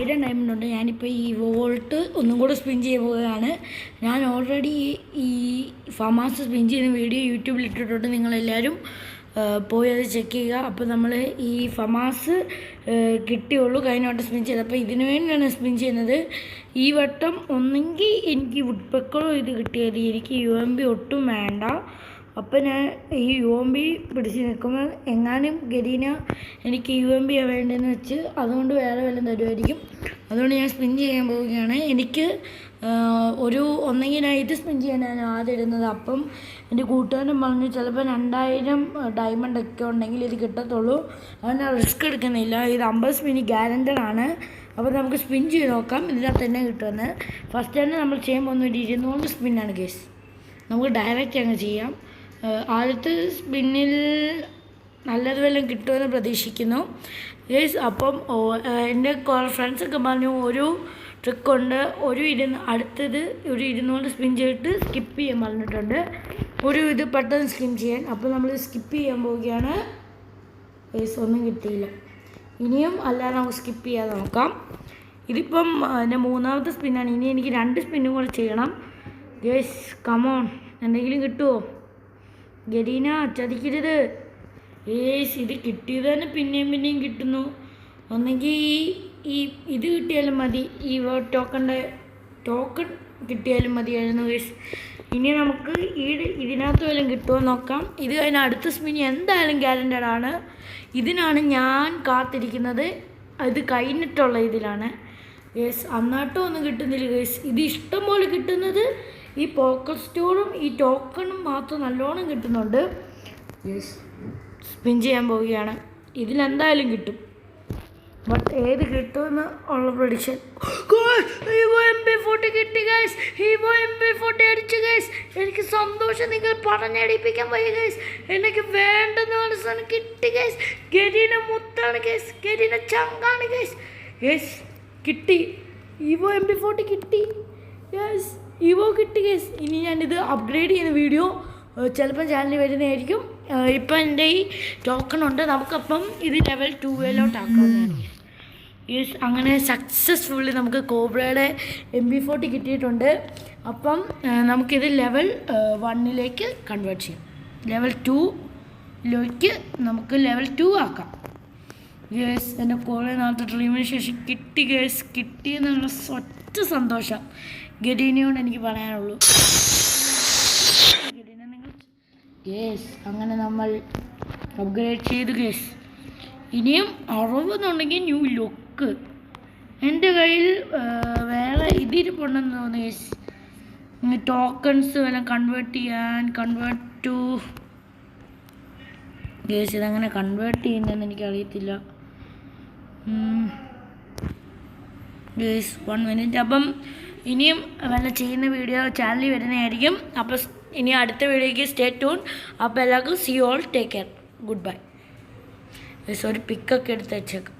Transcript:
1000 diamond ഉണ്ട്. ഞാനിപ്പോൾ ഈ വോൾട്ട് ഒന്നും കൂടെ സ്പിൻ ചെയ്യാൻ പോവുകയാണ്. ഞാൻ ഓൾറെഡി ഈ ഫമാസ് സ്പിൻ ചെയ്യുന്ന വീഡിയോ യൂട്യൂബിൽ ഇട്ടിട്ടുണ്ട്. നിങ്ങളെല്ലാവരും പോയി അത് ചെക്ക് ചെയ്യുക. അപ്പോൾ നമ്മൾ ഈ ഫമാസ് കിട്ടിയുള്ളൂ കഴിഞ്ഞ വട്ടം സ്പിൻ ചെയ്തത്. അപ്പോൾ ഇതിനു വേണ്ടിയാണ് സ്പിൻ ചെയ്യുന്നത്. ഈ വട്ടം ഒന്നെങ്കിൽ എനിക്ക് വുഡ്പെക്കറോ ഇത് കിട്ടിയത്, എനിക്ക് UMB ഒട്ടും വേണ്ട. അപ്പം ഞാൻ ഈ UMB പിടിച്ച് നിൽക്കുമ്പോൾ എങ്ങാനും ഗരീന എനിക്ക് UMB വേണ്ടതെന്ന് വെച്ച് അതുകൊണ്ട് വേറെ വല്ലതും തരുമായിരിക്കും. അതുകൊണ്ട് ഞാൻ സ്പിൻ ചെയ്യാൻ പോവുകയാണ്. എനിക്ക് ഒന്നെങ്കിൽ ഞാൻ ഇത് സ്പിൻ ചെയ്യാനാണ് ആദ്യം ഇടുന്നത്. അപ്പം എൻ്റെ കൂട്ടുകാരൻ പറഞ്ഞു ചിലപ്പോൾ 2000 ഡയമണ്ട് ഒക്കെ ഉണ്ടെങ്കിൽ ഇത് കിട്ടത്തുള്ളൂ. അതുകൊണ്ട് ഞാൻ റിസ്ക് എടുക്കുന്നില്ല. ഇത് 50 സ്പിൻ ഗ്യാരൻറ്റഡ് ആണ്. അപ്പോൾ നമുക്ക് സ്പിൻ ചെയ്ത് നോക്കാം ഇതിനകത്ത് തന്നെ കിട്ടുമെന്ന്. ഫസ്റ്റ് തന്നെ നമ്മൾ ചെയ്യുമ്പോൾ 200 സ്പിന്നാണ് കേസ്. നമുക്ക് ഡയറക്റ്റ് അങ്ങ് ചെയ്യാം. ആദ്യത്തെ സ്പിന്നിൽ നല്ലത് വല്ലതും കിട്ടുമെന്ന് പ്രതീക്ഷിക്കുന്നു ഗേസ്. അപ്പം എൻ്റെ ഫ്രണ്ട്സൊക്കെ പറഞ്ഞു ഒരു ട്രിക്കുണ്ട്, അടുത്തത് ഒരു 200 സ്പിൻ ചെയ്തിട്ട് സ്കിപ്പ് ചെയ്യാൻ പറഞ്ഞിട്ടുണ്ട്. ഇത് പെട്ടെന്ന് സ്കിൻ ചെയ്യാൻ. അപ്പോൾ നമ്മൾ സ്കിപ്പ് ചെയ്യാൻ പോവുകയാണ് ഗേസ്. ഒന്നും കിട്ടിയില്ല. ഇനിയും അല്ലാതെ നമുക്ക് സ്കിപ്പ് ചെയ്യാതെ നോക്കാം. ഇതിപ്പം എൻ്റെ 3ാമത്തെ സ്പിന്നാണ്. ഇനി എനിക്ക് 2 സ്പിന്നും കൂടെ ചെയ്യണം ഗേസ്. കമോൺ, എന്തെങ്കിലും കിട്ടുമോ? ഗരീന ചതിക്കരുത്. ഇത് കിട്ടിയത് തന്നെ പിന്നെയും കിട്ടുന്നു. ഒന്നെങ്കിൽ ഇത് കിട്ടിയാലും മതി, ഈ ടോക്കൺ കിട്ടിയാലും മതിയായിരുന്നു ഗൈസ്. ഇനി നമുക്ക് ഇതിനകത്ത് വല്ലതും കിട്ടുമോ നോക്കാം. ഇത് കഴിഞ്ഞ അടുത്ത സ്പിൻ എന്തായാലും ഗ്യാരൻറ്റഡ് ആണ്. ഇതിനാണ് ഞാൻ കാത്തിരിക്കുന്നത്. ഇത് കഴിഞ്ഞിട്ടുള്ള ഇതിലാണ് ഗൈസ്. അന്നാട്ടും ഒന്നും കിട്ടുന്നില്ല ഗൈസ്. ഇത് ഇഷ്ടം പോലെ കിട്ടുന്നത് ഈ പോക്കർ സ്റ്റോറും ഈ ടോക്കണും മാത്രം നല്ലോണം കിട്ടുന്നുണ്ട് ഗൈസ്. സ്പിൻ ചെയ്യാൻ പോവുകയാണ്. ഇതിലെന്തായാലും കിട്ടും. ബട്ട് ഏത് കിട്ടുമെന്ന് ഉള്ള പ്രഡിക്ഷൻ. MP40 കിട്ടി ഗൈസ്. MP40 അടിച്ചു ഗൈസ്. എനിക്ക് സന്തോഷം നിങ്ങൾ പറഞ്ഞടിപ്പിക്കാൻ വയ്യ ഗൈസ്. എനിക്ക് വേണ്ടെന്ന് പറഞ്ഞ സാധനം കിട്ടി ഗൈസ്. ഗരീന മുത്താണ് ഗൈസ്. ഗരീന ചങ്കാണ് ഗൈസ്. ഗൈസ് കിട്ടി. MP40 കിട്ടി ഗൈസ്. കിട്ടി ഗൈസ്. ഇനി ഞാനിത് അപ്ഗ്രേഡ് ചെയ്യുന്ന വീഡിയോ ചിലപ്പം ചാനലിൽ വരുന്നതായിരിക്കും. ഇപ്പം എൻ്റെ ഈ ടോക്കൺ ഉണ്ട്. നമുക്കപ്പം ഇത് ലെവൽ 2 ആക്കാവുന്നതാണ് ഗൈസ്. അങ്ങനെ സക്സസ്ഫുള്ളി നമുക്ക് കോബ്രയുടെ MP40 കിട്ടിയിട്ടുണ്ട്. അപ്പം നമുക്കിത് ലെവൽ 1 കൺവേർട്ട് ചെയ്യാം. ലെവൽ 2 നമുക്ക് ലെവൽ 2 ആക്കാം ഗൈസ്. എൻ്റെ കുറേ നാളത്തെ ഡ്രീമിന് ശേഷം കിട്ടി ഗൈസ്. കിട്ടിയെന്നുള്ള ഒറ്റ സന്തോഷം ഗരീനയോട് എനിക്ക് പറയാനുള്ളൂ. ഗരീന നിങ്ങൾ ഗേസ്. അങ്ങനെ നമ്മൾ അപ്ഗ്രേഡ് ചെയ്തു ഗേസ്. ഇനിയും 60 ഉണ്ടെങ്കിൽ ന്യൂ ലുക്ക്. എൻ്റെ കയ്യിൽ വേറെ ഇതിരിപ്പുണ്ടെന്ന് തോന്നുന്നു ഗേസ്. ടോക്കൺസ് വല്ലതും കൺവേർട്ട് ടു ഗേസ്. ഇതങ്ങനെ കൺവേർട്ട് ചെയ്യുന്നതെന്ന് എനിക്കറിയത്തില്ല ഗേസ്. 1 മിനിറ്റ്. അപ്പം ഇനിയും വല്ല ചെയ്യുന്ന വീഡിയോ ചാനലിൽ വരുന്നതായിരിക്കും. അപ്പോൾ ഇനി അടുത്ത വീഡിയോയ്ക്ക് സ്റ്റേ ട്യൂൺ. അപ്പോൾ എല്ലാവർക്കും see all, take care, good bye. ഒരു പിക്കൊക്കെ എടുത്ത് വെച്ചേക്കാം.